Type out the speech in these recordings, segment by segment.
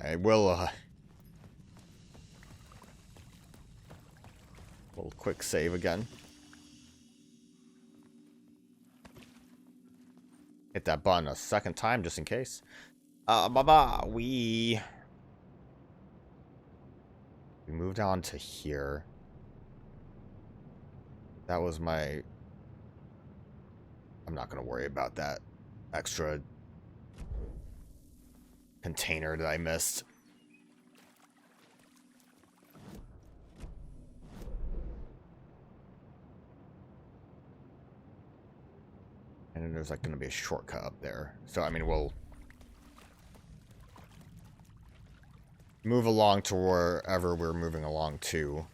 I will, we'll quick save again. Hit that button a second time just in case. We moved on to here. That was my... I'm not gonna worry about that extra container that I missed. And then there's like gonna be a shortcut up there. So I mean we'll move along to wherever we're moving along to.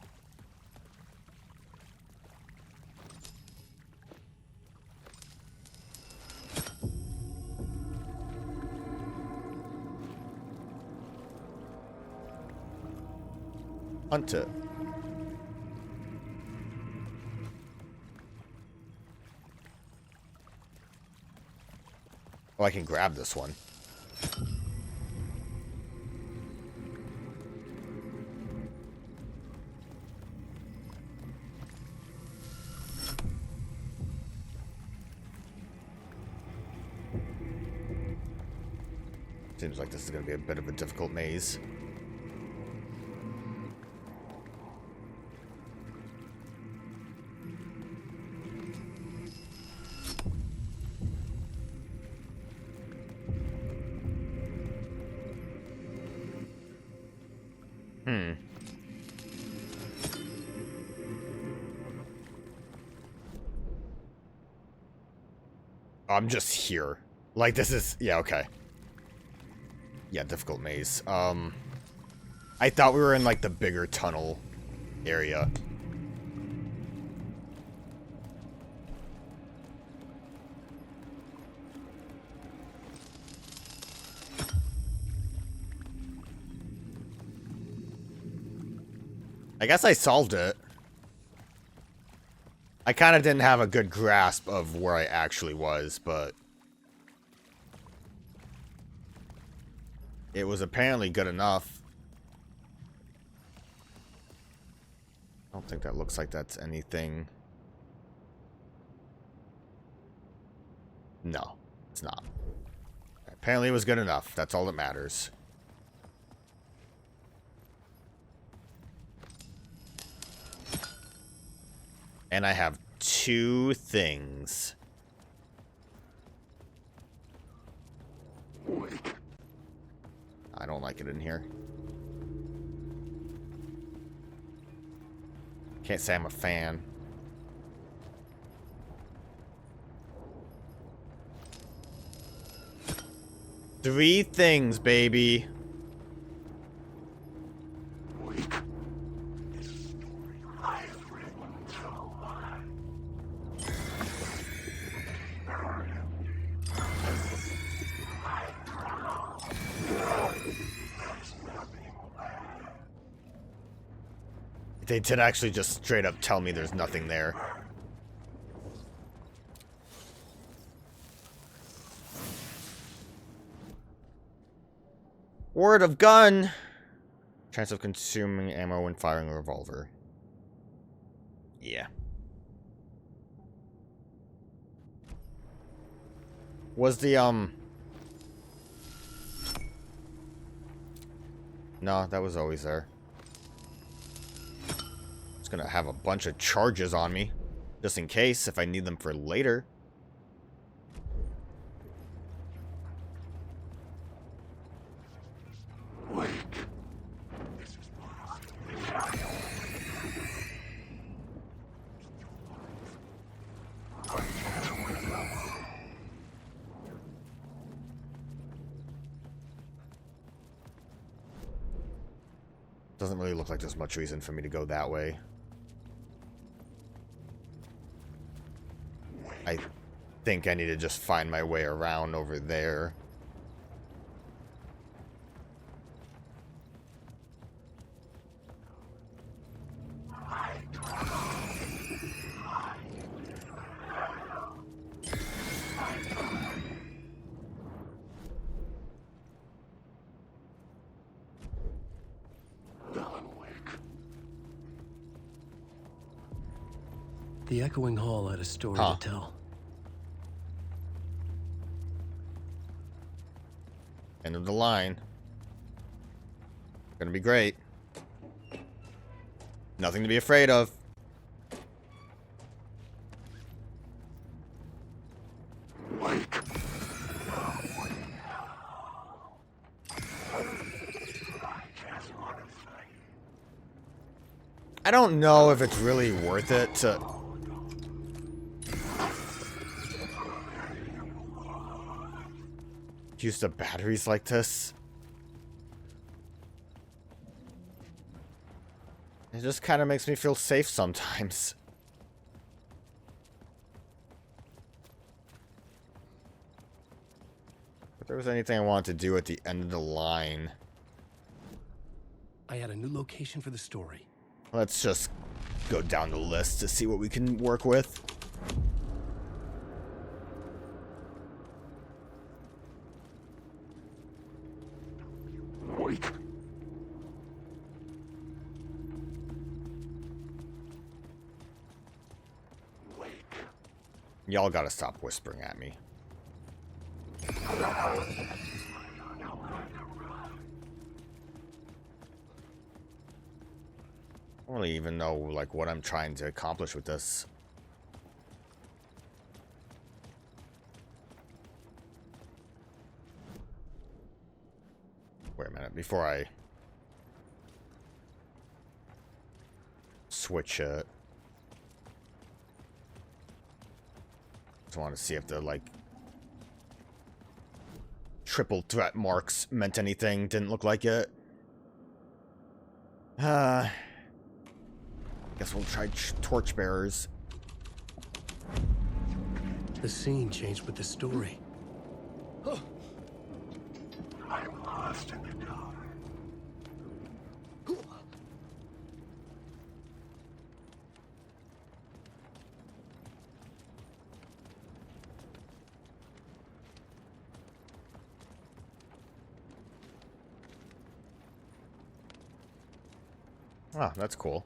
Hunt it. Oh, I can grab this one. Seems like this is going to be a bit of a difficult maze. I'm just here. Like, this is... Yeah, okay. Yeah, difficult maze. I thought we were in, like, the bigger tunnel area. I guess I solved it. I kind of didn't have a good grasp of where I actually was, but it was apparently good enough. I don't think that looks like that's anything. No, it's not. Apparently it was good enough. That's all that matters. And I have 2 things. I don't like it in here. Can't say I'm a fan. Three things, baby. They did actually just straight up tell me there's nothing there. Word of gun! Chance of consuming ammo when firing a revolver. Yeah. Was the, No, that was always there. It's gonna have a bunch of charges on me. Just in case, if I need them for later. Doesn't really look like there's much reason for me to go that way. I think I need to just find my way around over there. The echoing hall had a story to tell. End of the line. Gonna be great. Nothing to be afraid of. I don't know if it's really worth it to... use the batteries like this. It just kind of makes me feel safe sometimes. If there was anything I wanted to do at the end of the line. I had a new location for the story. Let's just go down the list to see what we can work with. Y'all gotta stop whispering at me. I don't really even know, like, what I'm trying to accomplish with this. Wait a minute, before I switch it. Just want to see if the, like, triple threat marks meant anything. Didn't look like it. Guess we'll try torchbearers. The scene changed with the story. I'm lost in the dark. Oh, that's cool.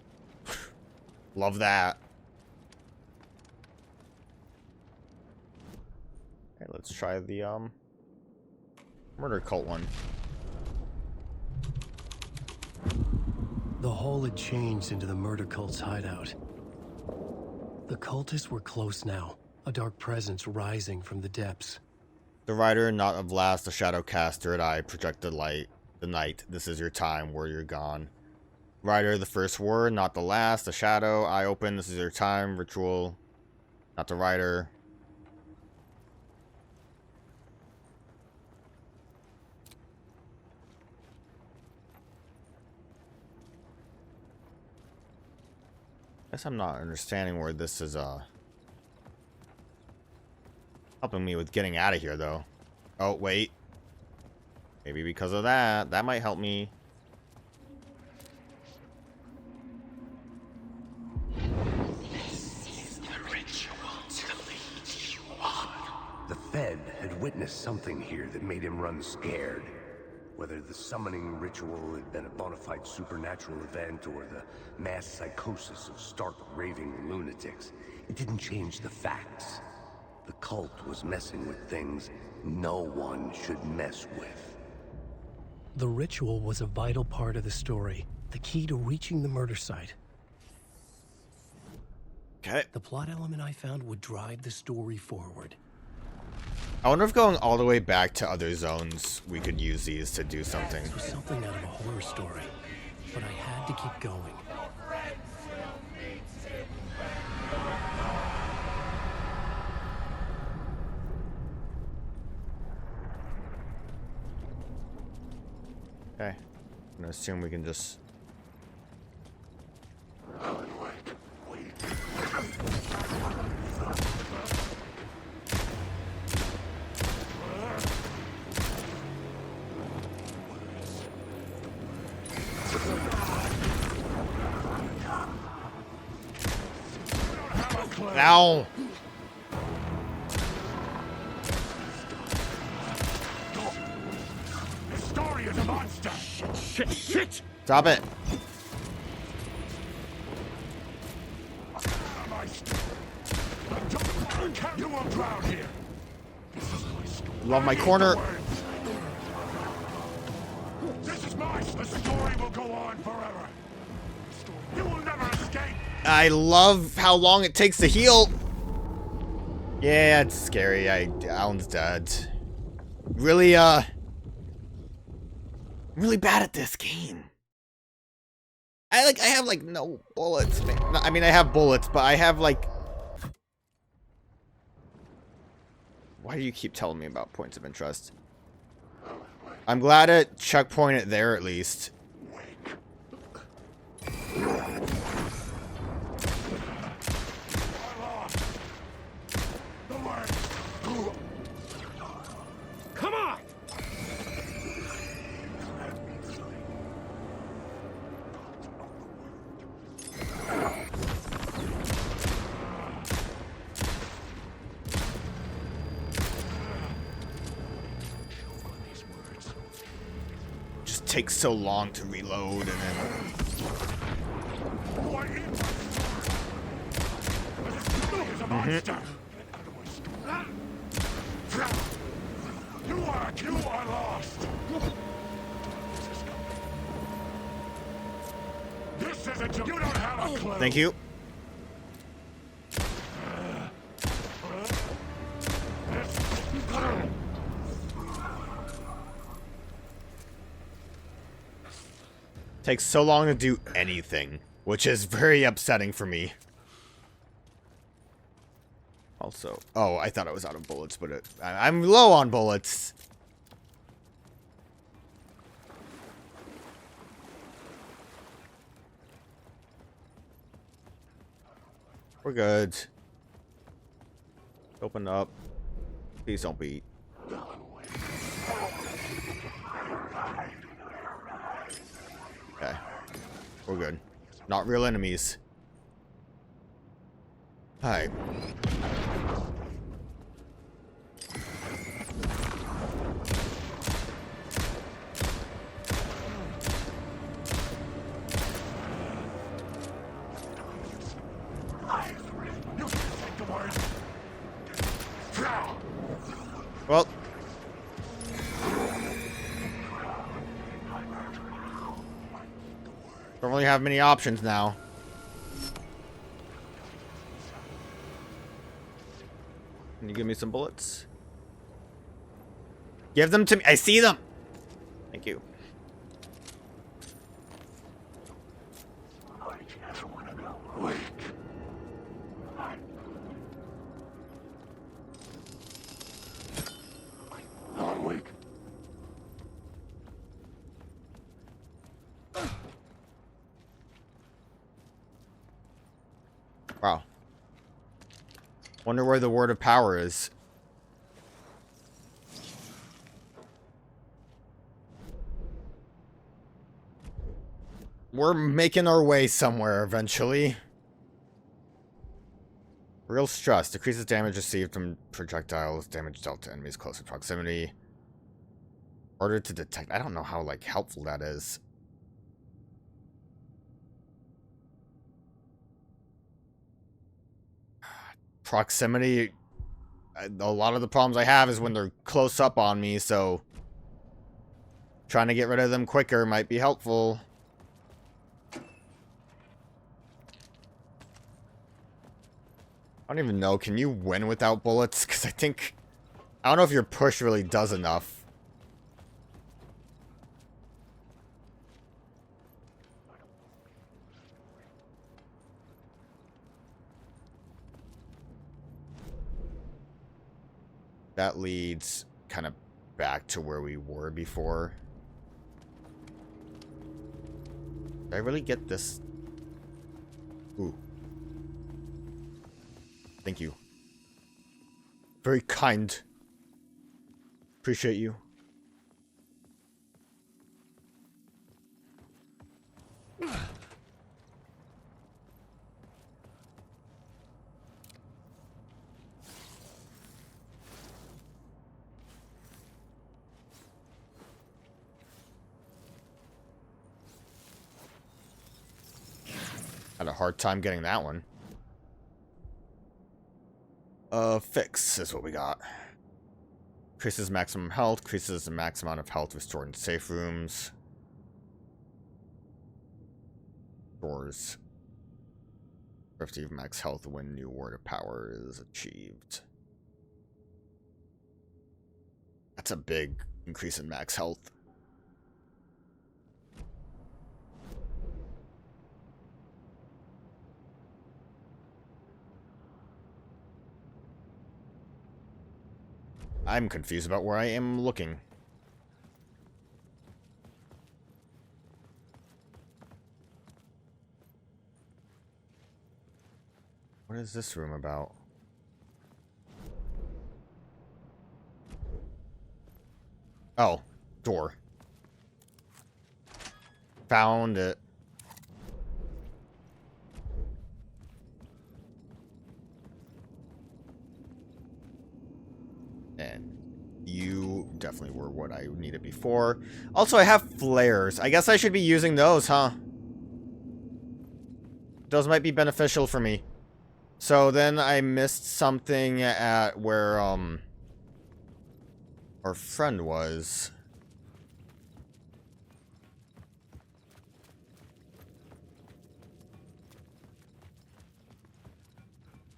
Love that. Okay, let's try the murder cult one. The hall had changed into the murder cult's hideout. The cultists were close now, a dark presence rising from the depths. The rider, not of last, the shadow caster, and I project the light. The night, this is your time, where you're gone. Rider, the first word, not the last. The shadow, eye open, this is your time. Ritual, not the rider. Guess I'm not understanding where this is helping me with getting out of here, though. Oh, wait. Maybe because of that. That might help me. The Fed had witnessed something here that made him run scared. Whether the summoning ritual had been a bona fide supernatural event or the mass psychosis of stark raving lunatics, it didn't change the facts. The cult was messing with things no one should mess with. The ritual was a vital part of the story, the key to reaching the murder site. Okay. The plot element I found would drive the story forward. I wonder if going all the way back to other zones, we could use these to do something. This was something out of a horror story, but I had to keep going. Okay. I'm gonna assume we can just... Ow! The story is a monster. Shit! Stop it. You will drown here. Love my corner. This is mine. The story will go on forever. You will never escape. I love how long it takes to heal. Yeah, it's scary. Alan's dead. Really, I'm really bad at this game. I have like no bullets, man. I mean, I have bullets, but I have like. Why do you keep telling me about points of interest? I'm glad it checkpointed there at least. Come on! Just takes so long to reload and then. You are lost. This isn't you don't have a clue. Thank you. Takes so long to do anything, which is very upsetting for me. Also, oh, I thought I was out of bullets, but I'm low on bullets. We're good. Open up. Please don't beat. Okay. We're good. Not real enemies. Alright. Well. Don't really have many options now. Can you give me some bullets? Give them to me. I see them. Thank you. Wow. Wonder where the word of power is. We're making our way somewhere eventually. Real stress. Decreases damage received from projectiles. Damage dealt to enemies close in proximity. Harder to detect. I don't know how, like, helpful that is. Proximity. A lot of the problems I have is when they're close up on me, so trying to get rid of them quicker might be helpful. I don't even know. Can you win without bullets? Because I don't know if your push really does enough. That leads kind of back to where we were before. Did I really get this? Ooh. Thank you. Very kind. Appreciate you. a hard time getting that one. Fix is what we got. Increases maximum health, increases the max amount of health restored in safe rooms. Stores 50 of max health when new word of power is achieved. That's a big increase in max health. I'm confused about where I am looking. What is this room about? Oh, door. Found it. And you definitely were what I needed before. Also, I have flares. I guess I should be using those, huh? Those might be beneficial for me. So then I missed something at where, our friend was.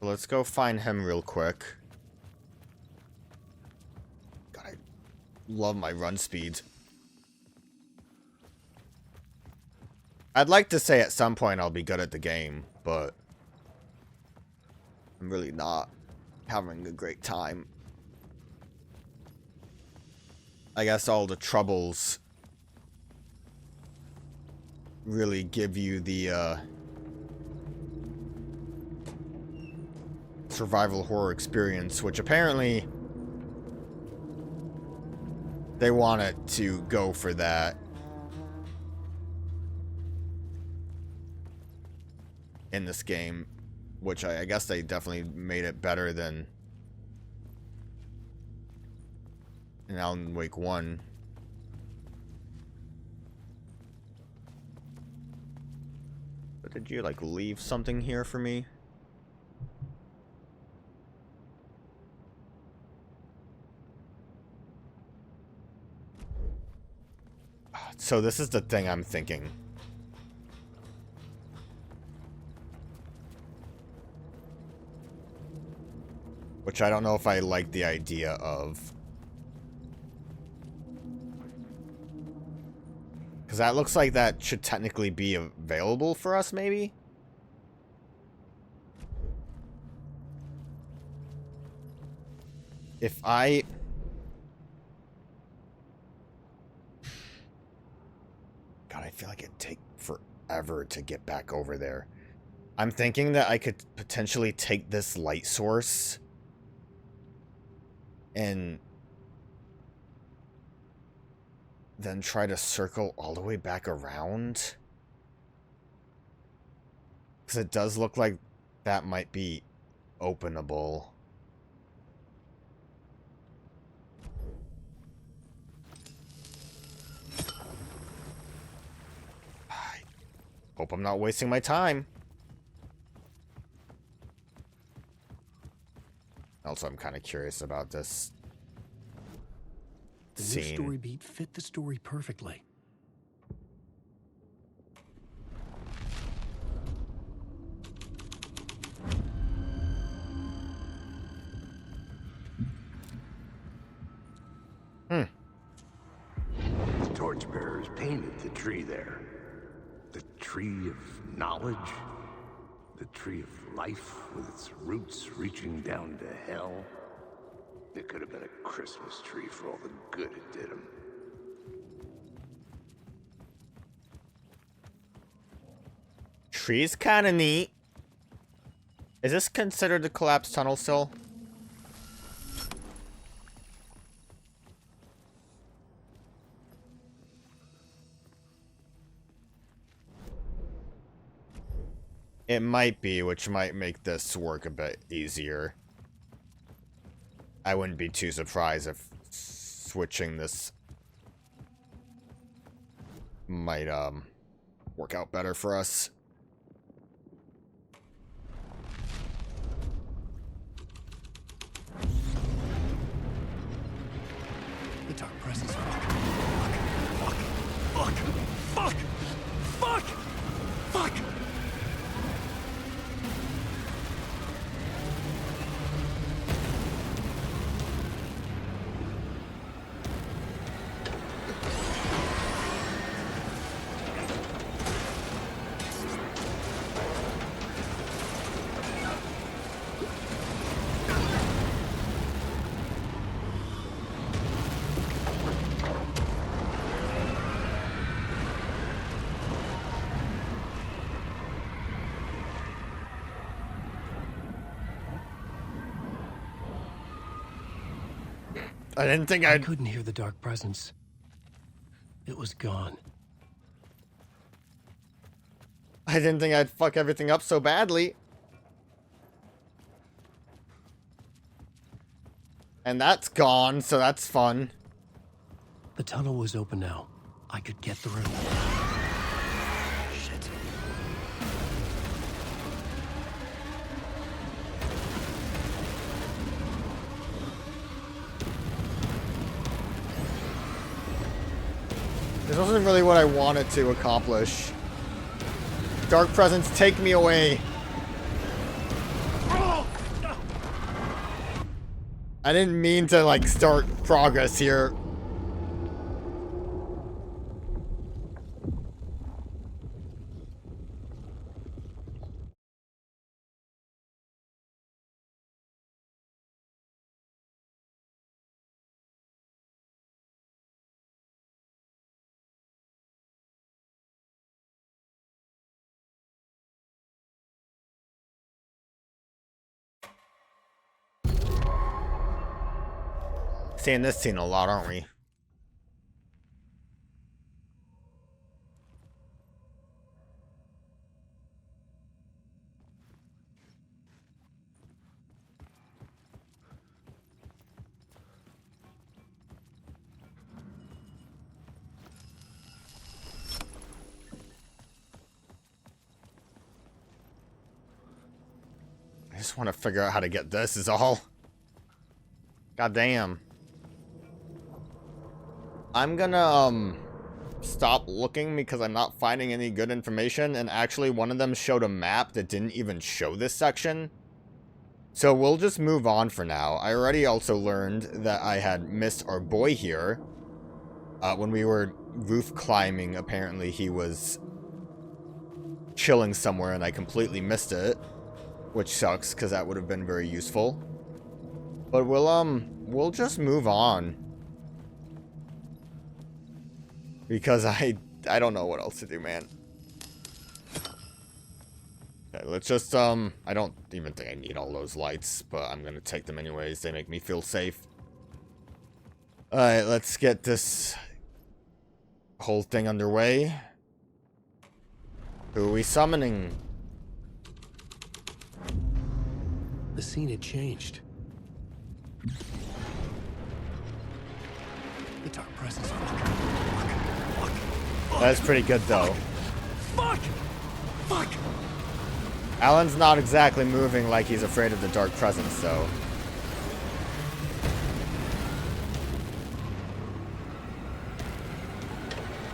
Let's go find him real quick. God, I love my run speed. I'd like to say at some point I'll be good at the game, but I'm really not having a great time. I guess all the troubles really give you the survival horror experience, which apparently they wanted to go for that in this game, which I guess they definitely made it better than in Alan Wake 1. But did you, like, leave something here for me? So this is the thing I'm thinking. Which I don't know if I like the idea of. Because that looks like that should technically be available for us, maybe? If I... God, I feel like it'd take forever to get back over there. I'm thinking that I could potentially take this light source and then try to circle all the way back around. Because it does look like that might be openable. I hope I'm not wasting my time. Also, I'm kind of curious about this The new scene. story beat fit the story perfectly. The torchbearers painted the tree there. The tree of knowledge. The tree of life with its roots reaching down to hell. It could have been a Christmas tree for all the good it did him. Tree's kind of neat. Is this considered the collapsed tunnel still? It might be, which might make this work a bit easier. I wouldn't be too surprised if switching this might work out better for us. The dark presence. Fuck. Fuck. Fuck. Fuck. Fuck. Fuck. I didn't think I I'd... couldn't hear the dark presence. It was gone. I didn't think I'd fuck everything up so badly. And that's gone, so that's fun. The tunnel was open now. I could get through. Shit. This wasn't really what I wanted to accomplish. Dark presence, take me away. I didn't mean to, like, start progress here. Seeing this scene a lot, aren't we? I just want to figure out how to get this is all. God damn. I'm gonna, stop looking because I'm not finding any good information, and actually one of them showed a map that didn't even show this section. So we'll just move on for now. I already also learned that I had missed our boy here. When we were roof climbing, apparently he was chilling somewhere and I completely missed it. Which sucks, because that would have been very useful. But we'll just move on. Because I don't know what else to do, man. Okay, let's just, I don't even think I need all those lights, but I'm gonna take them anyways. They make me feel safe. Alright, let's get this whole thing underway. Who are we summoning? The scene had changed. The dark presence. That's pretty good, though. Fuck! Fuck! Alan's not exactly moving like he's afraid of the dark presence, though.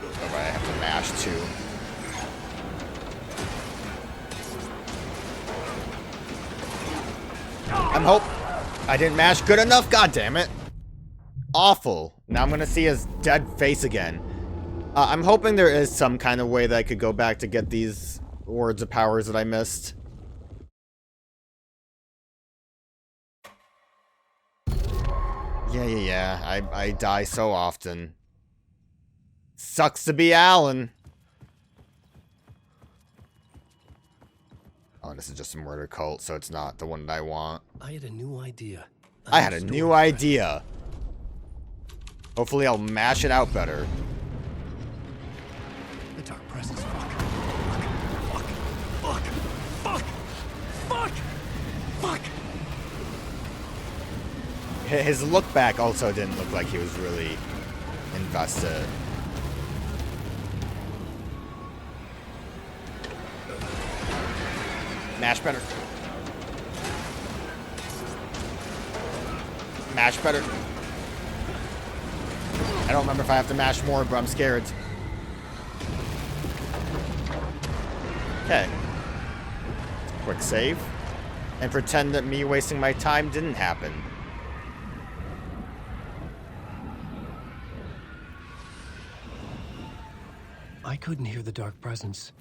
Oh, I have to mash, too. I didn't mash good enough? God damn it. Awful. Now I'm gonna see his dead face again. I'm hoping there is some kind of way that I could go back to get these words of powers that I missed. Yeah. I die so often. Sucks to be Alan. Oh, this is just a murder cult, so it's not the one that I want. I had a new idea. I had a new idea. Hopefully I'll mash it out better. The dark presence. Fuck! His look back also didn't look like he was really invested. Mash better. Mash better. I don't remember if I have to mash more, but I'm scared. Okay. Quick save. And pretend that me wasting my time didn't happen. I couldn't hear the dark presence.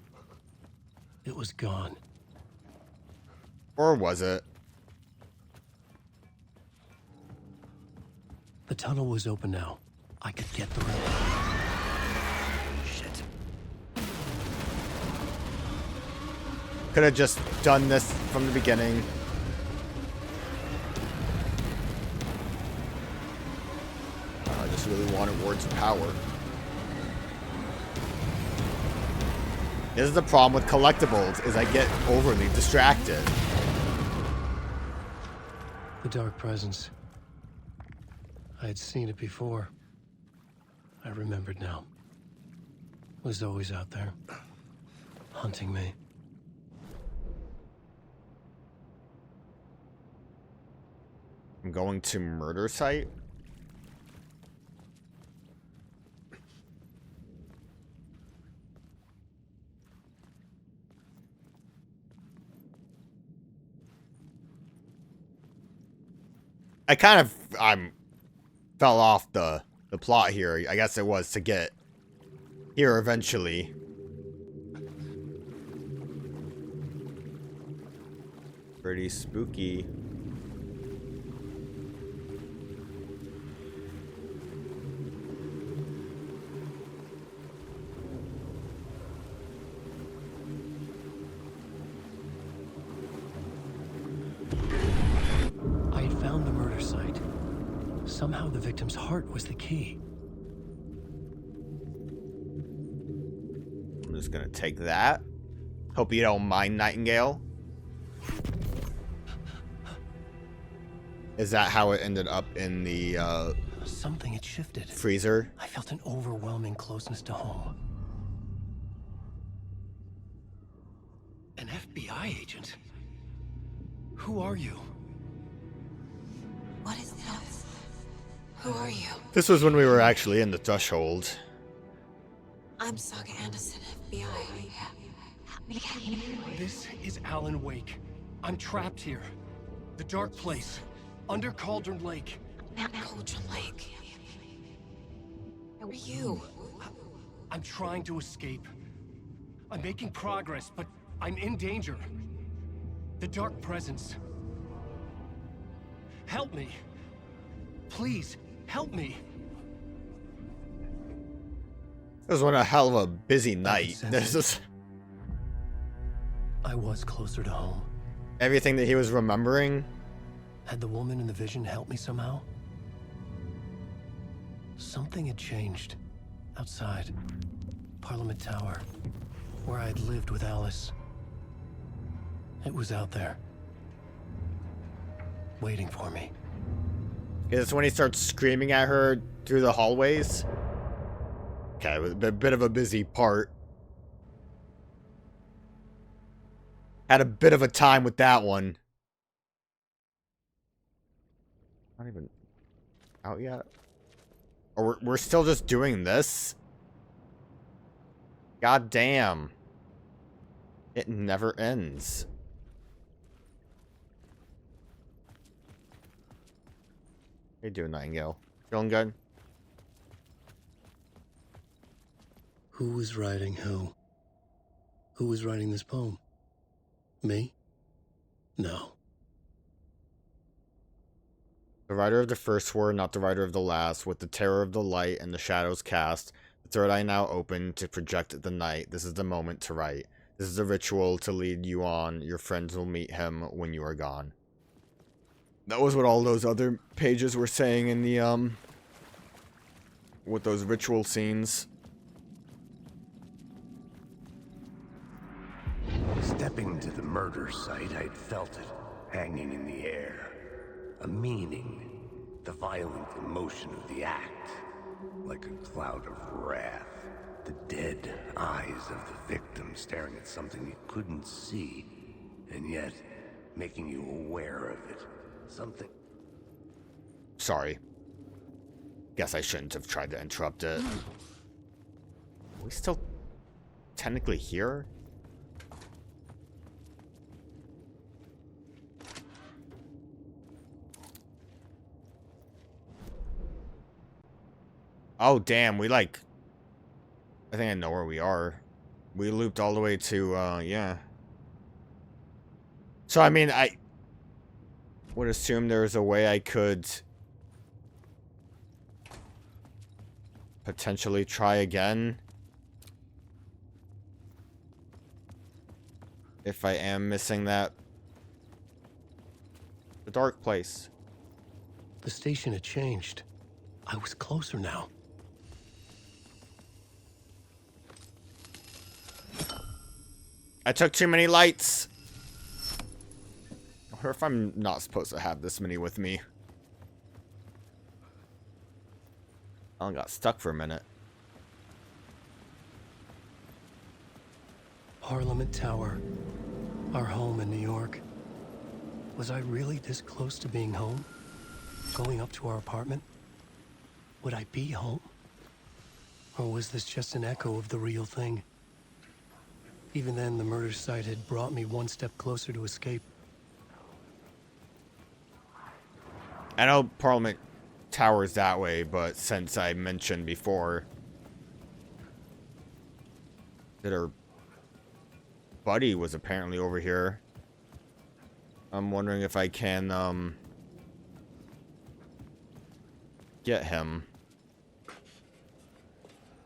It was gone. Or was it? The tunnel was open now. I could get through. Shit. Could have just done this from the beginning. I just really wanted words of power. This is the problem with collectibles, is I get overly distracted. The dark presence. I had seen it before. I remembered now. It was always out there, hunting me. I'm going to murder site. I fell off the plot here. I guess it was to get here eventually. Pretty spooky. I had found the murder site. Somehow the victim's heart was the key. I'm just gonna take that. Hope you don't mind, Nightingale. Is that how it ended up in the Something had shifted. freezer? I felt an overwhelming closeness to home. An FBI agent? Who are you? What is this? Who are you? This was when we were actually in the threshold. I'm Saga Anderson, FBI. This is Alan Wake. I'm trapped here. The dark place. Under Cauldron Lake. Cauldron Lake. Who are you? I'm trying to escape. I'm making progress, but I'm in danger. The dark presence. Help me. Please, help me. It was one a hell of a busy night. sense This it. is I was closer to home. everything that he was remembering. Had the woman in the vision helped me somehow? Something had changed. Outside. Parliament Tower. Where I had lived with Alice. It was out there. Waiting for me. Is this when he starts screaming at her through the hallways? Okay, it was a bit of a busy part. Had a bit of a time with that one. Not even out yet? Or we're still just doing this? God damn. It never ends. How you doing, Nightingale? Feeling good? Who was writing who? Who was writing this poem? Me? No. The writer of the first word, not the writer of the last, with the terror of the light and the shadows cast, the third eye now open to project the night. This is the moment to write. This is the ritual to lead you on. Your friends will meet him when you are gone. That was what all those other pages were saying in the, with those ritual scenes. Stepping to the murder site, I'd felt it, hanging in the air. A meaning, the violent emotion of the act, like a cloud of wrath. The dead eyes of the victim staring at something you couldn't see, and yet making you aware of it. Something. Sorry. Guess I shouldn't have tried to interrupt it. Are we still technically here? Oh, damn, we like... I think I know where we are. We looped all the way to, yeah. So, I mean, I would assume there's a way I could potentially try again. If I am missing that. The dark place. The station had changed. I was closer now. I took too many lights. I wonder if I'm not supposed to have this many with me. I got stuck for a minute. Parliament Tower. Our home in New York. Was I really this close to being home? Going up to our apartment? Would I be home? Or was this just an echo of the real thing? Even then, the murder site had brought me one step closer to escape. I know Parliament Tower's that way, but since I mentioned before that her buddy was apparently over here, I'm wondering if I can, get him.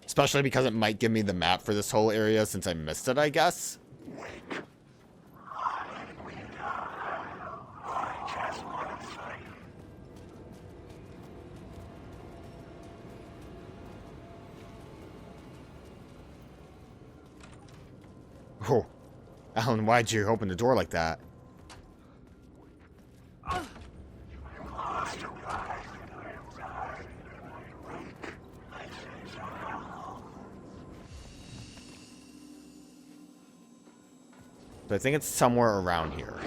Especially because it might give me the map for this whole area since I missed it, I guess. Oh, Alan, why'd you open the door like that? So I think it's somewhere around here.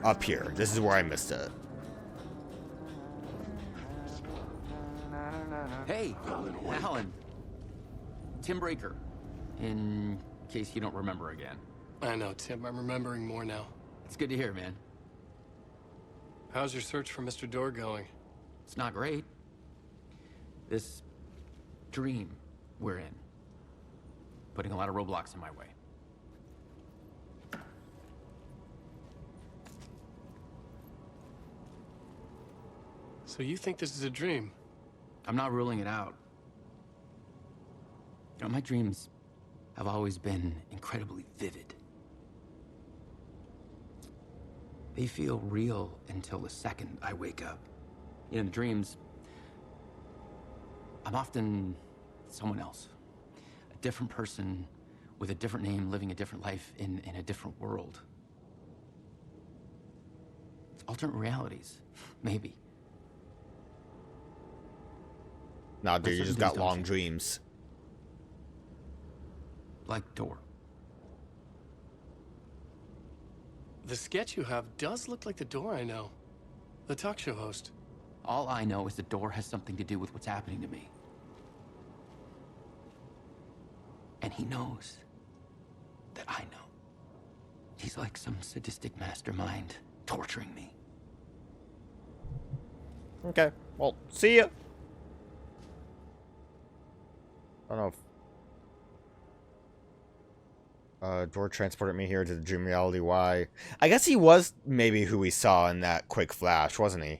Up here. This is where I missed it. Hey, Alan. Tim Breaker. In case you don't remember again. I know, Tim. I'm remembering more now. It's good to hear, man. How's your search for Mr. Door going? It's not great. This dream we're in. Putting a lot of roadblocks in my way. So you think this is a dream? I'm not ruling it out. You know, my dreams have always been incredibly vivid. They feel real until the second I wake up. In the dreams, I'm often someone else. A different person with a different name, living a different life in a different world. It's alternate realities, maybe. Nah, dude, you certain just things got don't long change. dreams. Like Door. The sketch you have does look like the Door I know. The talk show host. All I know is the Door has something to do with what's happening to me. And he knows that I know. He's like some sadistic mastermind torturing me. Okay, well, see ya. I don't know if Door transported me here to the dream reality. Why? I guess he was maybe who we saw in that quick flash, wasn't he?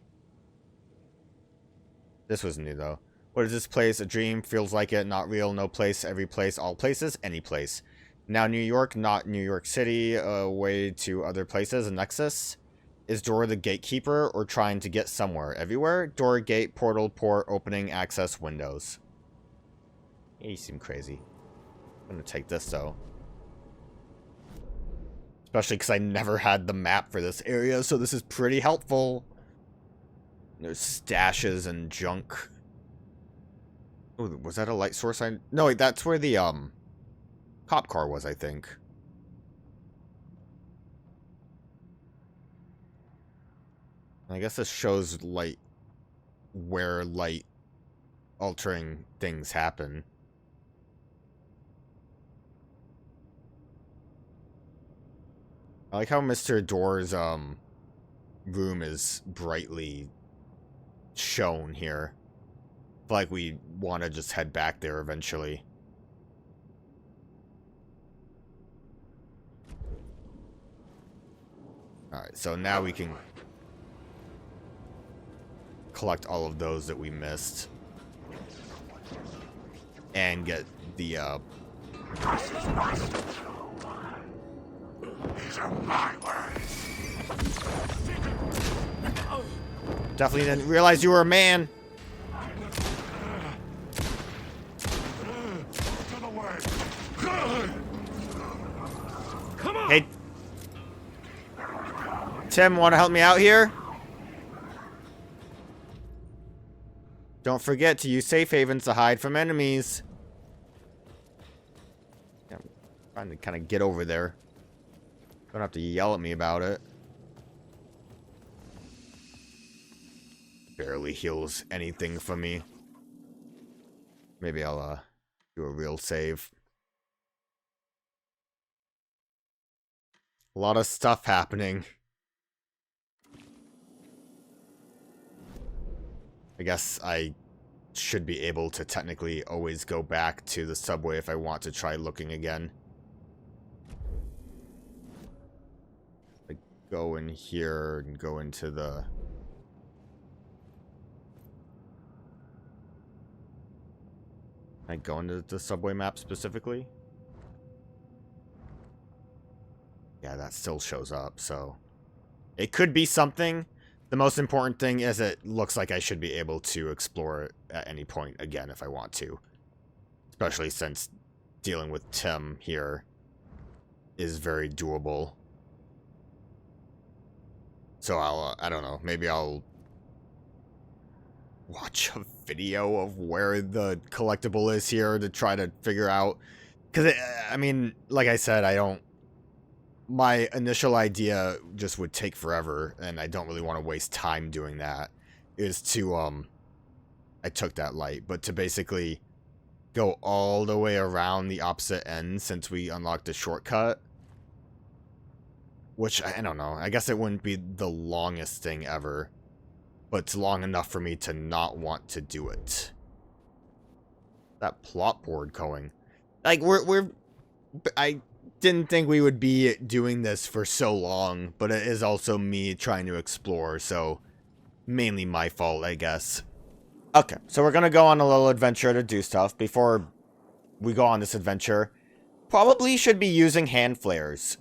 This was new, though. What is this place? A dream? Feels like it. Not real. No place. Every place. All places. Any place. Now New York, not New York City. A way to other places. A nexus. Is Door the gatekeeper or trying to get somewhere? Everywhere? Door, gate, portal, port, opening, access, windows. Yeah, you seem crazy. I'm gonna take this, though. Especially because I never had the map for this area, so this is pretty helpful. There's stashes and junk. Oh, was that a light source? No, wait, that's where the, cop car was, I think. I guess this shows light, where light altering things happen. I like how Mr. Door's room is brightly shown here. I feel like we want to just head back there eventually. Alright, so now we can collect all of those that we missed. And get the, These are my words. Definitely didn't realize you were a man. To the way. Come on! Hey, Tim, want to help me out here? Don't forget to use safe havens to hide from enemies. Yeah, I'm trying to kind of get over there. Don't have to yell at me about it. Barely heals anything for me. Maybe I'll do a real save. A lot of stuff happening. I guess I should be able to technically always go back to the subway if I want to try looking again. Like, go in here and go into the... Can I go into the subway map specifically? Yeah, that still shows up, so... It could be something. The most important thing is it looks like I should be able to explore it at any point again if I want to. Especially since dealing with Tim here is very doable. So I don't know, maybe I'll watch a video of where the collectible is here to try to figure out. Because, I mean, like I said, my initial idea just would take forever, and I don't really want to waste time doing that, is to, I took that light, but to basically go all the way around the opposite end since we unlocked the shortcut. Which, I don't know, I guess it wouldn't be the longest thing ever, but it's long enough for me to not want to do it. That plot board going. Like, I didn't think we would be doing this for so long, but it is also me trying to explore, so mainly my fault, I guess. Okay, so we're gonna go on a little adventure to do stuff. Before we go on this adventure, probably should be using hand flares.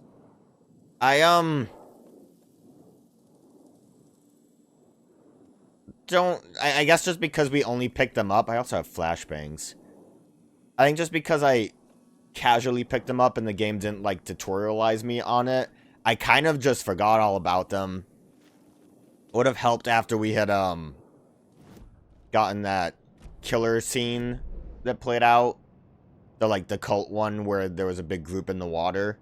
I guess just because we only picked them up, I also have flashbangs. I think just because I casually picked them up and the game didn't like tutorialize me on it, I kind of just forgot all about them. Would have helped after we had gotten that killer scene that played out, the cult one where there was a big group in the water.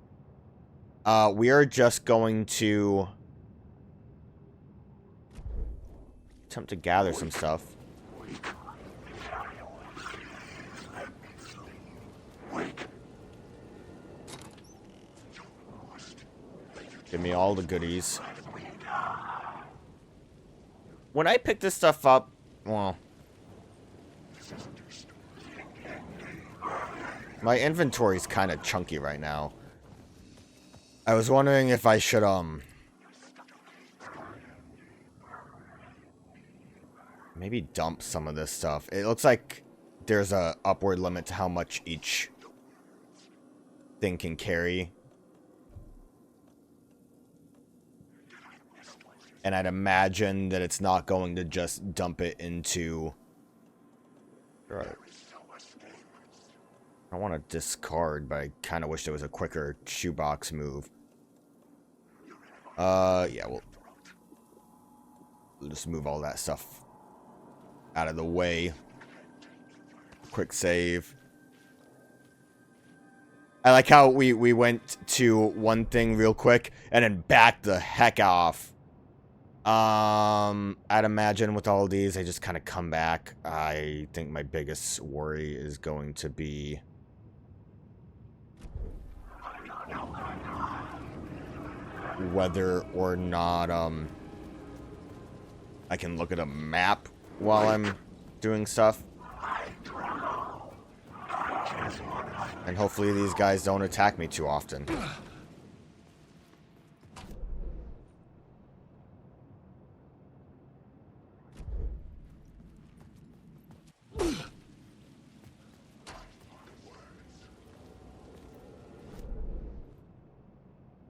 We are just going to attempt to gather some stuff. Give me all the goodies. When I pick this stuff up, well, my inventory's kind of chunky right now. I was wondering if I should, maybe dump some of this stuff. It looks like there's a upward limit to how much each thing can carry. And I'd imagine that it's not going to just dump it into... Right. I want to discard, but I kind of wish there was a quicker shoebox move. Yeah, we'll just move all that stuff out of the way. Quick save. I like how we went to one thing real quick and then backed the heck off I'd imagine with all these, they just kind of come back. I think my biggest worry is going to be whether or not, I can look at a map while I'm doing stuff. And hopefully these guys don't attack me too often.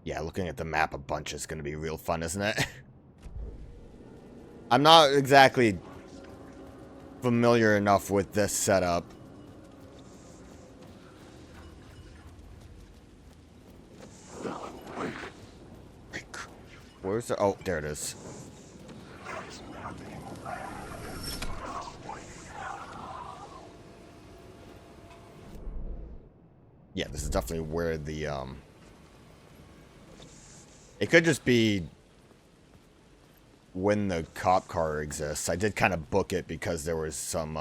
Yeah, looking at the map a bunch is going to be real fun, isn't it? I'm not exactly familiar enough with this setup. Where's the... Oh, there it is. Yeah, this is definitely where the, It could just be when the cop car exists. I did kind of book it because there was some,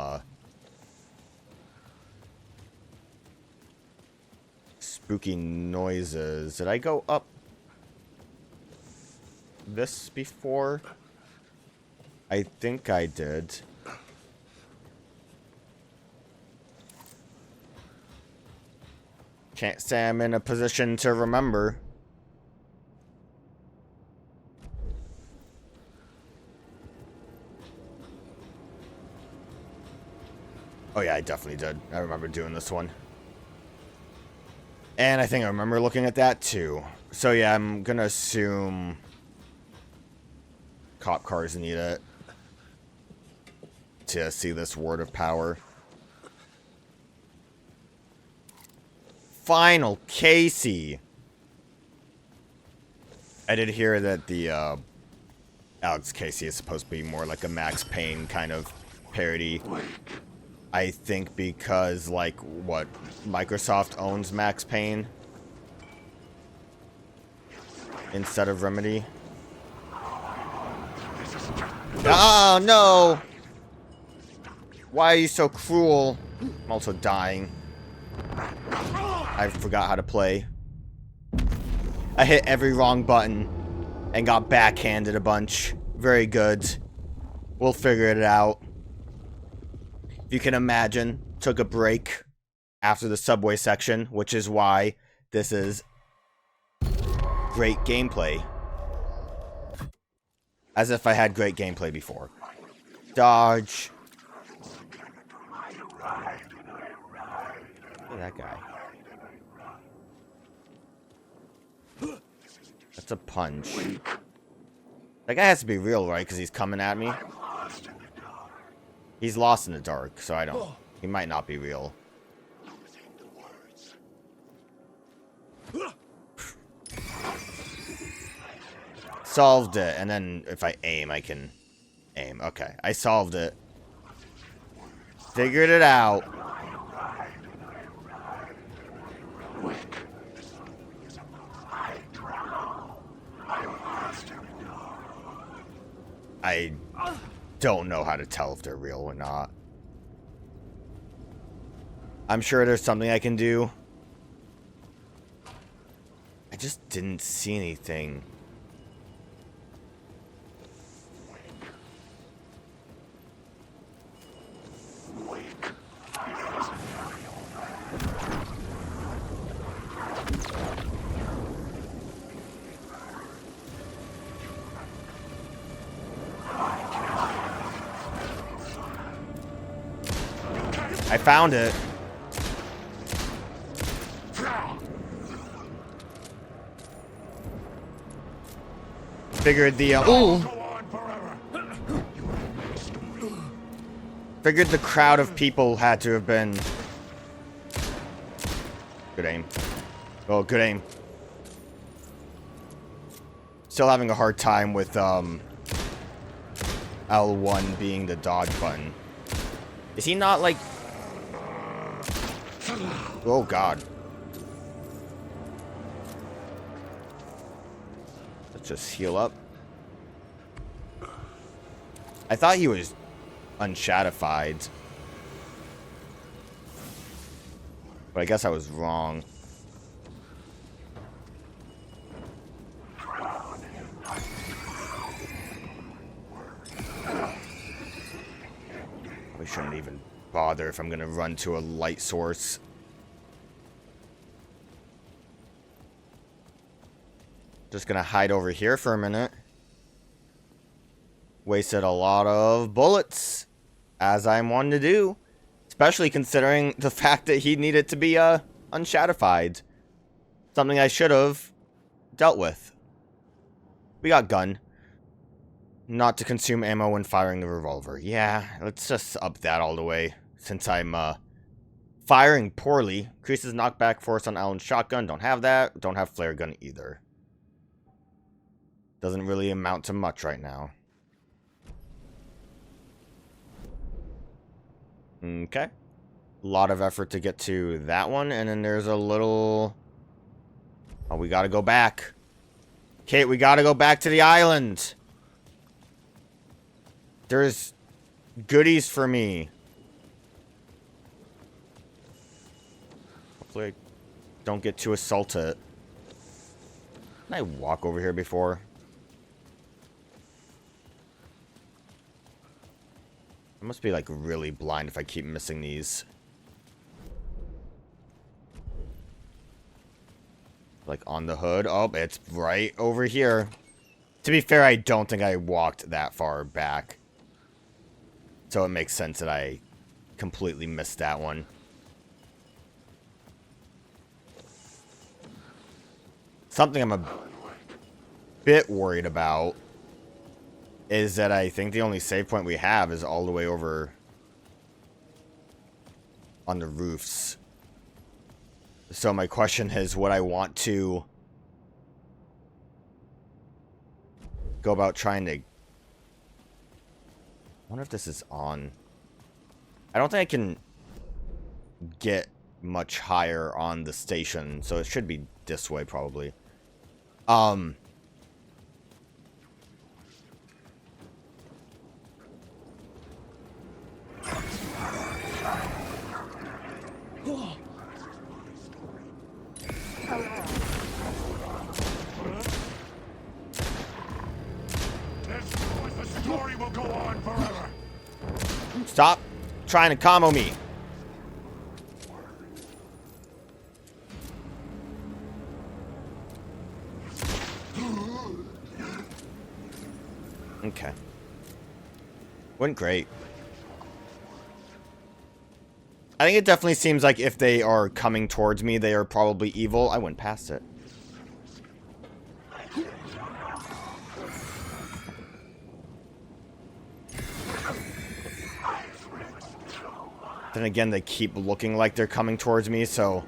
spooky noises. Did I go up this before? I think I did. Can't say I'm in a position to remember. Oh yeah, I definitely did. I remember doing this one. And I think I remember looking at that too. So yeah, I'm gonna assume cop cars need it to see this word of power. Final Casey. I did hear that the Alex Casey is supposed to be more like a Max Payne kind of parody. I think because, like, what, Microsoft owns Max Payne instead of Remedy. Oh, no! Why are you so cruel? I'm also dying. I forgot how to play. I hit every wrong button and got backhanded a bunch. Very good. We'll figure it out. If you can imagine, took a break after the subway section, which is why this is great gameplay. As if I had great gameplay before. Dodge. Look at that guy. That's a punch. That guy has to be real, right? Because he's coming at me. He's lost in the dark, so I don't... He might not be real. Solved it, and then if I aim, I can aim. Okay, I solved it. Figured it out. I don't know how to tell if they're real or not. I'm sure there's something I can do. I just didn't see anything. I found it. Figured the figured the crowd of people had to have been good aim. Oh, good aim. Still having a hard time with L1 being the dodge button. Is he not like... Oh god. Let's just heal up. I thought he was unshadified. But I guess I was wrong. We shouldn't even bother if I'm gonna run to a light source. Just gonna hide over here for a minute. Wasted a lot of bullets, as I'm one to do. Especially considering the fact that he needed to be unshadified. Something I should have dealt with. We got gun. Not to consume ammo when firing the revolver. Yeah, let's just up that all the way. Since I'm firing poorly. Increases knockback force on Alan's shotgun. Don't have that. Don't have flare gun either. Doesn't really amount to much right now. Okay. A lot of effort to get to that one. And then there's a little... Oh, we gotta go back. Kate, we gotta go back to the island. There's goodies for me. Hopefully I don't get too assaulted. Can I walk over here before? I must be like really blind if I keep missing these. Like on the hood. Oh, it's right over here. To be fair, I don't think I walked that far back. So it makes sense that I completely missed that one. Something I'm a bit worried about is that I think the only save point we have is all the way over on the roofs. So my question is, would I want to go about trying to... I wonder if this is on. I don't think I can get much higher on the station, so it should be this way probably. The story will go on forever. Stop trying to combo me. Okay. Went great. I think it definitely seems like if they are coming towards me, they are probably evil. I went past it. Then again, they keep looking like they're coming towards me, so...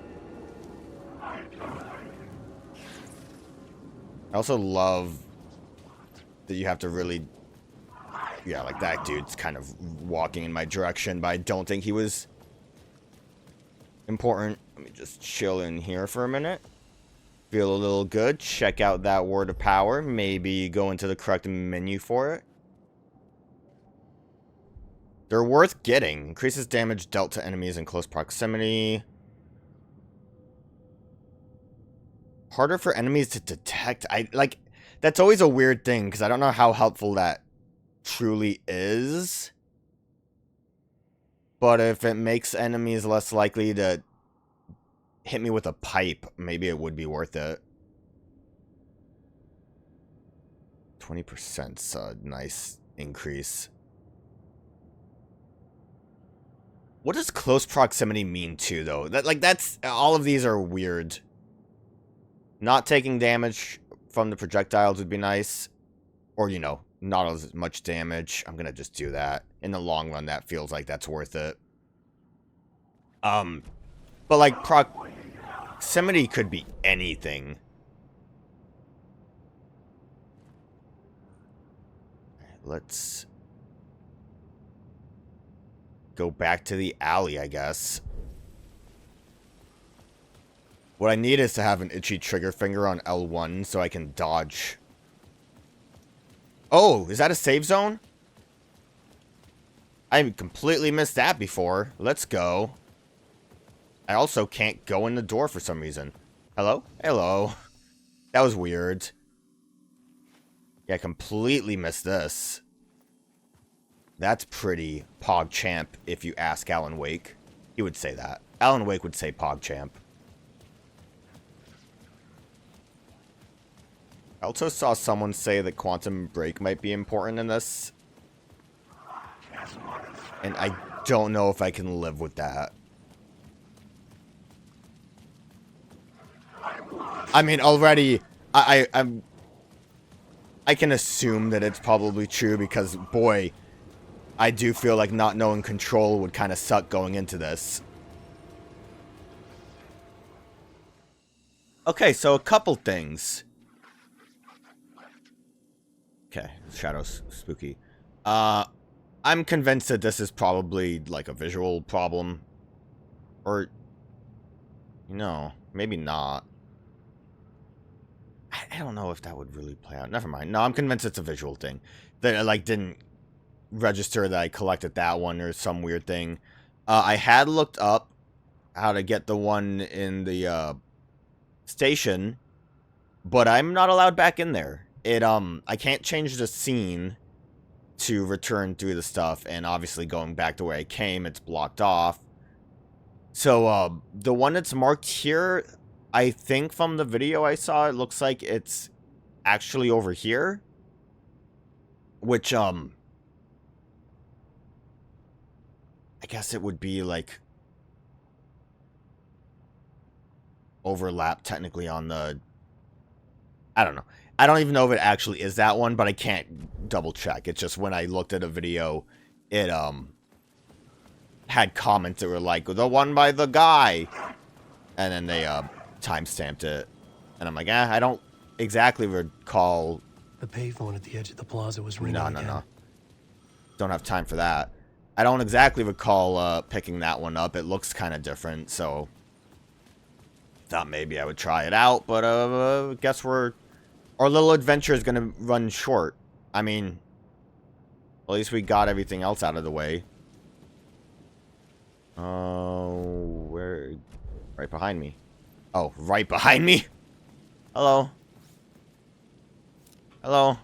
I also love that you have to really... Yeah, like that dude's kind of walking in my direction, but I don't think he was important. Let me just chill in here for a minute. Feel a little good. Check out that word of power. Maybe go into the correct menu for it. They're worth getting. Increases damage dealt to enemies in close proximity. Harder for enemies to detect. That's always a weird thing, because I don't know how helpful that truly is. But if it makes enemies less likely to hit me with a pipe, maybe it would be worth it. 20%'s a nice increase. What does close proximity mean too, though? That's all of these are weird. Not taking damage from the projectiles would be nice. Or, you know, not as much damage. I'm gonna just do that. In the long run, that feels like that's worth it. But like proximity could be anything. Let's go back to the alley, I guess. What I need is to have an itchy trigger finger on L1 so I can dodge. Oh, is that a save zone? I completely missed that before. Let's go. I also can't go in the door for some reason. Hello? Hello. That was weird. Yeah, I completely missed this. That's pretty PogChamp, if you ask Alan Wake. He would say that. Alan Wake would say PogChamp. I also saw someone say that Quantum Break might be important in this. And I don't know if I can live with that. I mean, already, I can assume that it's probably true because, boy, I do feel like not knowing control would kind of suck going into this. Okay, so a couple things. Okay, Shadow's spooky. I'm convinced that this is probably like a visual problem. Or, no, maybe not. I don't know if that would really play out. Never mind. No, I'm convinced it's a visual thing. That I, like, didn't register that I collected that one or some weird thing. I had looked up how to get the one in the station, but I'm not allowed back in there. I can't change the scene to return through the stuff, and obviously going back to where I came, it's blocked off. So, the one that's marked here, I think from the video I saw, it looks like it's actually over here. Which, I guess it would be, like, overlap technically on the... I don't know. I don't even know if it actually is that one, but I can't double check. It's just when I looked at a video, it, had comments that were like, the one by the guy. And then they, timestamped it. And I'm like, I don't exactly recall... The payphone at the edge of the plaza was ringing again. No. Don't have time for that. I don't exactly recall picking that one up. It looks kind of different, so... Thought maybe I would try it out, but guess our little adventure is going to run short. I mean, at least we got everything else out of the way. Oh, where? Right behind me. Oh, right behind me? Hello. Hello.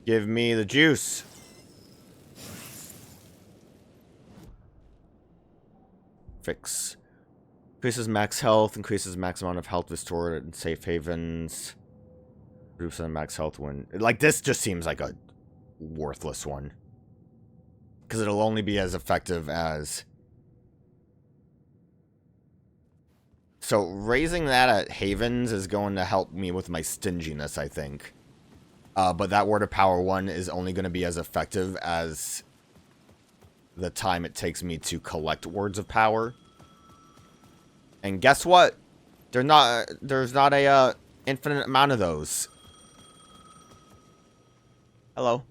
Give me the juice. Fix. Increases max health, increases max amount of health restored in safe havens. Reduces max health when... Like, this just seems like a worthless one. Because it'll only be as effective as... So, raising that at havens is going to help me with my stinginess, I think. But that Word of Power one is only going to be as effective as the time it takes me to collect Words of Power. And guess what? There's not a infinite amount of those. Hello.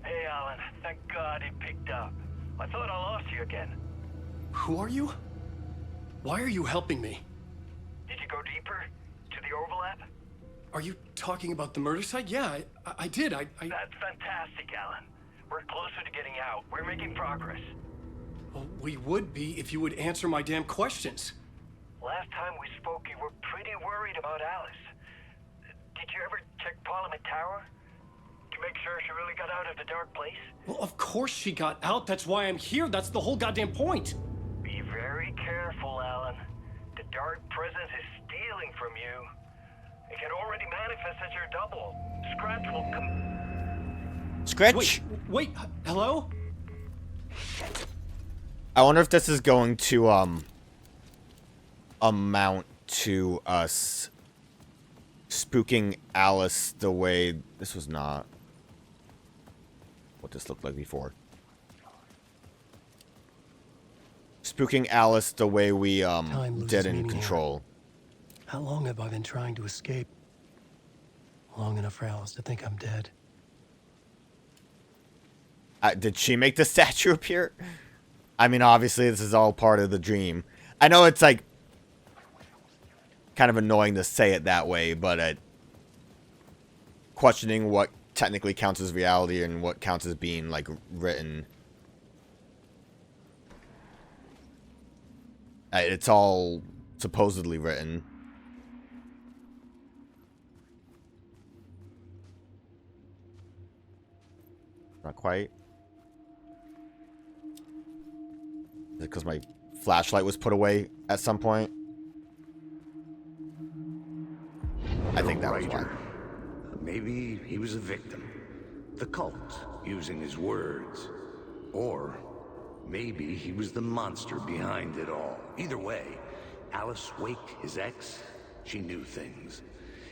Hey, Alan. Thank God it picked up. I thought I lost you again. Who are you? Why are you helping me? Did you go deeper? To the overlap? Are you talking about the murder site? Yeah, I did. I... That's fantastic, Alan. We're closer to getting out. We're making progress. Well, we would be if you would answer my damn questions. Last time we spoke, you were pretty worried about Alice. Did you ever check Parliament Tower? To make sure she really got out of the dark place? Well, of course she got out. That's why I'm here. That's the whole goddamn point. Be very careful, Alan. The dark presence is stealing from you. It can already manifest as your double. Scratch will come... Scratch? Wait, hello? I wonder if this is going to, amount to us spooking Alice the way... This was not what this looked like before. Spooking Alice the way we, did in Control. How long have I been trying to escape? Long enough for Alice to think I'm dead. Did she make the statue appear? I mean, obviously, this is all part of the dream. I know it's, like, kind of annoying to say it that way, but questioning what technically counts as reality and what counts as being, like, written. It's all supposedly written. Not quite. Is it because my flashlight was put away at some point? I think that was why. Maybe he was a victim. The cult, using his words. Or maybe he was the monster behind it all. Either way, Alice Wake, his ex, she knew things.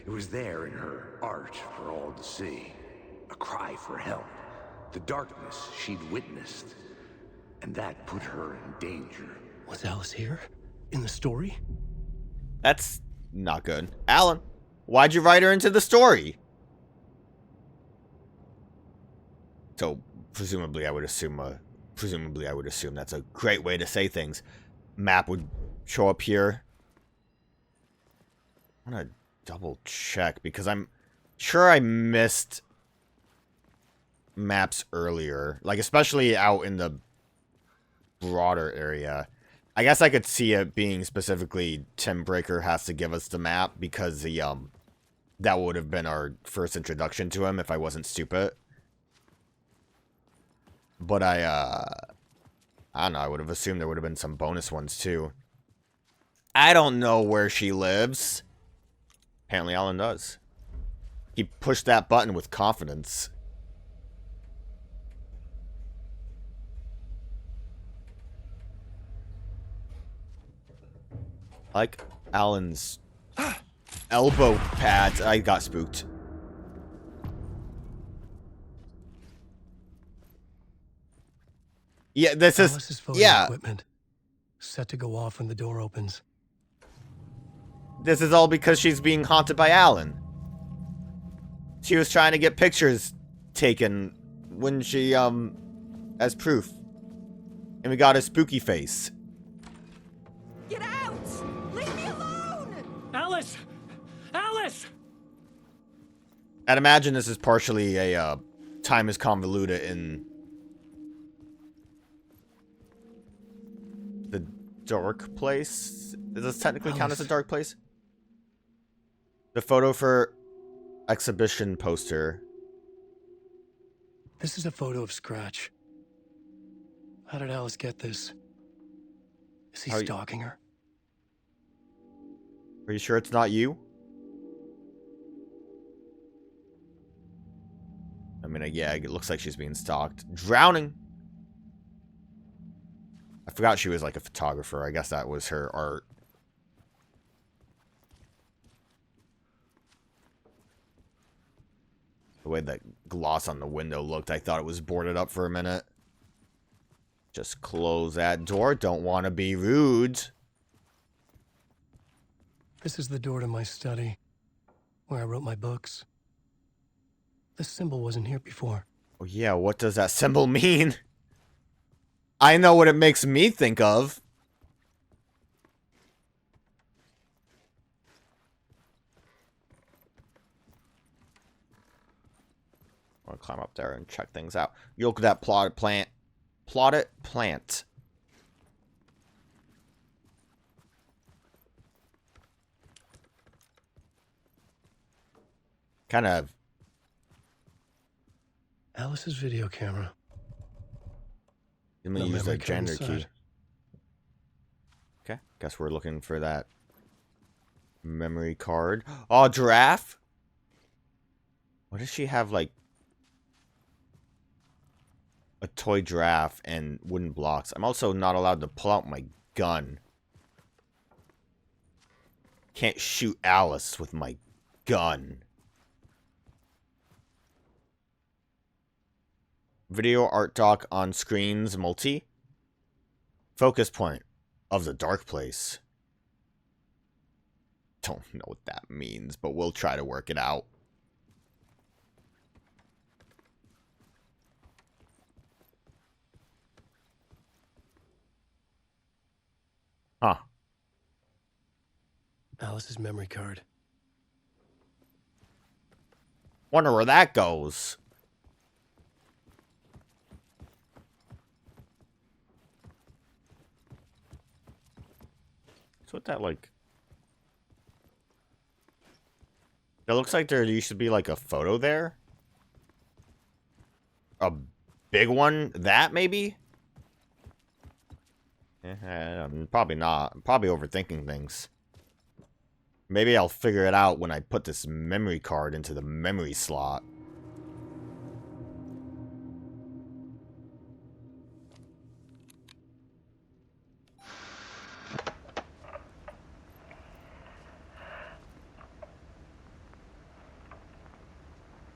It was there in her art for all to see. A cry for help. The darkness she'd witnessed. And that put her in danger. Was Alice here? In the story? That's not good. Alan, why'd you write her into the story? So, presumably I would assume that's a great way to say things. Map would show up here. I'm gonna double check because I'm sure I missed maps earlier. Like, especially out in the broader area. I guess I could see it being specifically Tim Breaker has to give us the map because the that would have been our first introduction to him if I wasn't stupid. But I don't know, I would have assumed there would have been some bonus ones too. I don't know where she lives. Apparently Alan does. He pushed that button with confidence. I like Alan's elbow pads. I got spooked. Yeah, this is Alice's photo yeah. equipment. Set to go off when the door opens. This is all because she's being haunted by Alan. She was trying to get pictures taken when she as proof. And we got a spooky face. Get out! Leave me alone! Alice! Alice! I'd imagine this is partially a time is convoluted in the dark place. Does this technically count as a dark place? The photo for exhibition poster. This is a photo of Scratch. How did Alice get this? Is he stalking her? Are you sure it's not you? I mean, yeah, it looks like she's being stalked. Drowning! I forgot she was like a photographer. I guess that was her art. The way that gloss on the window looked, I thought it was boarded up for a minute. Just close that door. Don't want to be rude. This is the door to my study, where I wrote my books. This symbol wasn't here before. Oh yeah, what does that symbol mean? I know what it makes me think of. I'll climb up there and check things out. You look at that plotted plant. Plotted plant. Kind of. Alice's video camera. Let me use the gender key. Okay, guess we're looking for that memory card. Oh, giraffe? What does she have, like? A toy giraffe and wooden blocks. I'm also not allowed to pull out my gun. Can't shoot Alice with my gun. Video art doc on screens multi. Focus point of the dark place. Don't know what that means, but we'll try to work it out. Huh. Alice's memory card. Wonder where that goes. So what that like? It looks like there used to be like a photo there. A big one? That maybe? Probably not. I'm probably overthinking things. Maybe I'll figure it out when I put this memory card into the memory slot.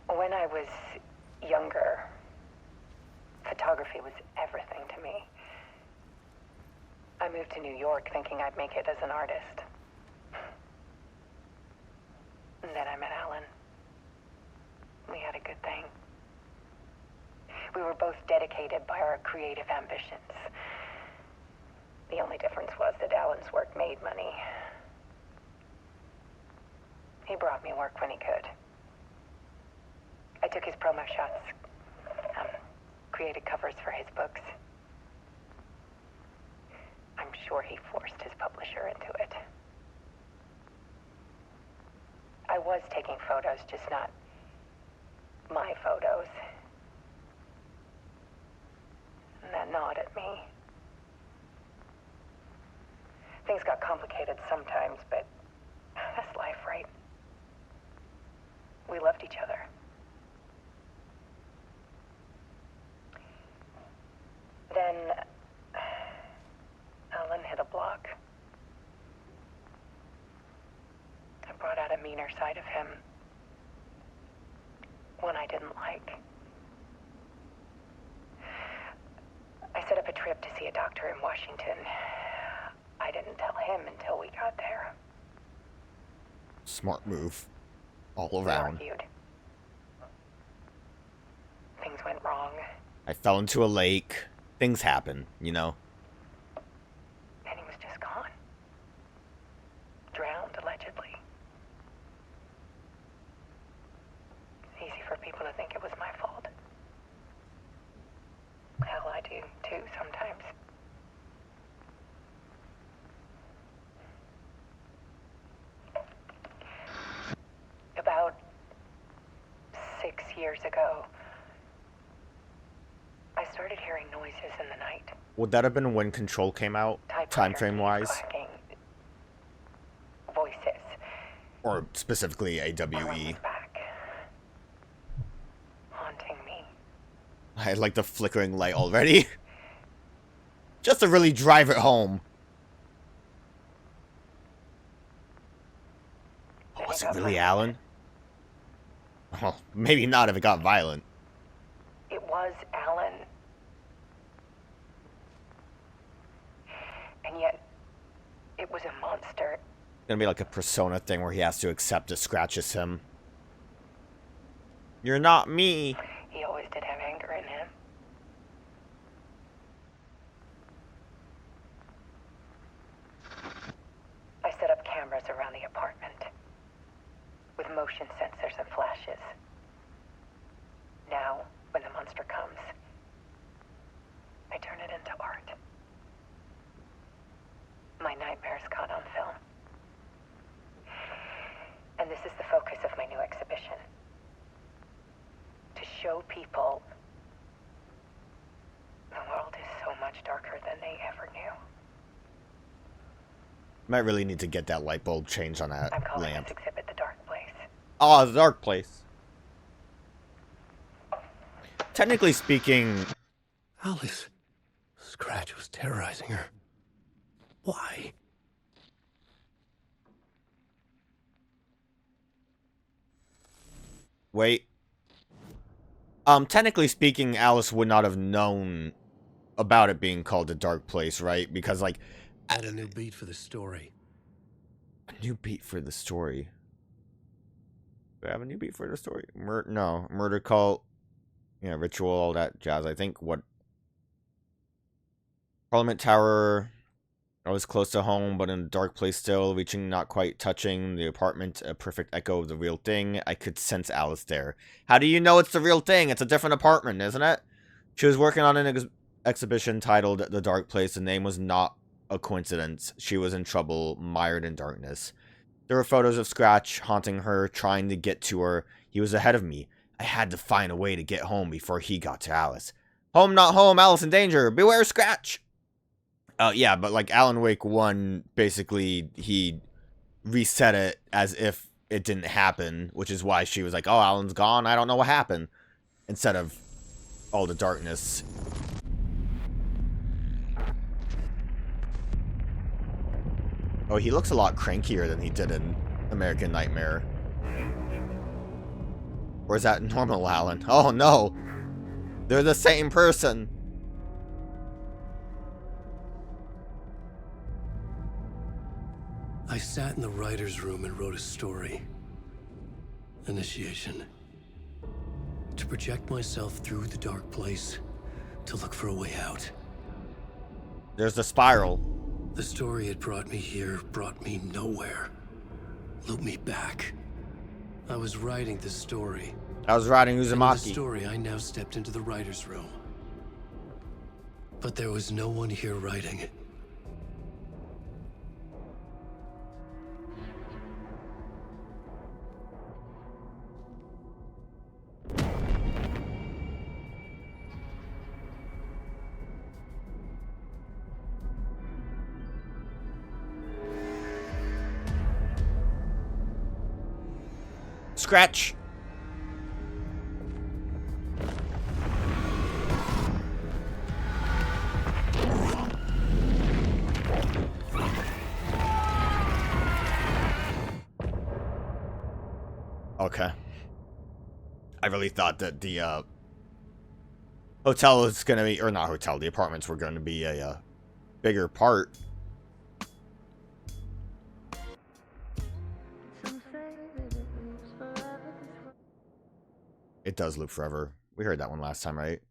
When I was younger, photography was everything to me. I moved to New York thinking I'd make it as an artist. And then I met Alan. We had a good thing. We were both dedicated by our creative ambitions. The only difference was that Alan's work made money. He brought me work when he could. I took his promo shots, created covers for his books. I'm sure he forced his publisher into it. I was taking photos, just not my photos. And that gnawed at me. Things got complicated sometimes, but that's life, right? We loved each other. Then Alan hit a block. I brought out a meaner side of him. One I didn't like. I set up a trip to see a doctor in Washington. I didn't tell him until we got there. Smart move. All We around. argued. Things went wrong. I fell into a lake. Things happen, you know. And he was just gone. Drowned, allegedly. It's easy for people to think it was my fault. Hell, I do, too, sometimes. About 6 years ago, I started hearing noises in the night. Would that have been when Control came out? Time frame wise? Clacking. Voices. Or specifically Alan AWE? was back. Haunting me. I had like the flickering light already. Just to really drive it home. Oh, was it really Alan? Oh, maybe not if it got violent. It was Alan. And yet, it was a monster. Gonna be like a persona thing where he has to accept it scratches him. You're not me. He always did have anger in him. I set up cameras around the apartment with motion sensors and flashes. Now, when the monster comes, I turn it into art. My nightmares caught on film. And this is the focus of my new exhibition. To show people the world is so much darker than they ever knew. Might really need to get that light bulb changed on that I'm calling lamp. this exhibit The Dark Place. Oh, the dark place. Technically speaking, Alice. Scratch was terrorizing her. Why? wait. Technically speaking, Alice would not have known about it being called the dark place, right? Because, like, Add a new beat for the story. a new beat for the story. Do I have a new beat for the story? No. Murder cult. Yeah, ritual, all that jazz. I think what... Parliament Tower... I was close to home, but in a dark place still, reaching, not quite touching. The apartment, a perfect echo of the real thing. I could sense Alice there. How do you know it's the real thing? It's a different apartment, isn't it? She was working on an exhibition titled The Dark Place. The name was not a coincidence. She was in trouble, mired in darkness. There were photos of Scratch haunting her, trying to get to her. He was ahead of me. I had to find a way to get home before he got to Alice. Home, not home, Alice in danger. Beware Scratch! Yeah, but like Alan Wake 1, basically, he reset it as if it didn't happen, which is why she was like, oh, Alan's gone, I don't know what happened, instead of all the darkness. Oh, he looks a lot crankier than he did in American Nightmare. Or is that normal Alan? Oh no! They're the same person! I sat in the writer's room and wrote a story. Initiation. To project myself through the dark place, to look for a way out. There's the spiral. The story had brought me here, brought me nowhere. Looped me back. I was writing the story. I was writing And in the Uzumaki. story, I now stepped into the writer's room. But there was no one here writing it. Scratch! Okay. I really thought that the hotel is gonna be, or not hotel, the apartments were gonna be a bigger part. It does loop forever. We heard that one last time, right?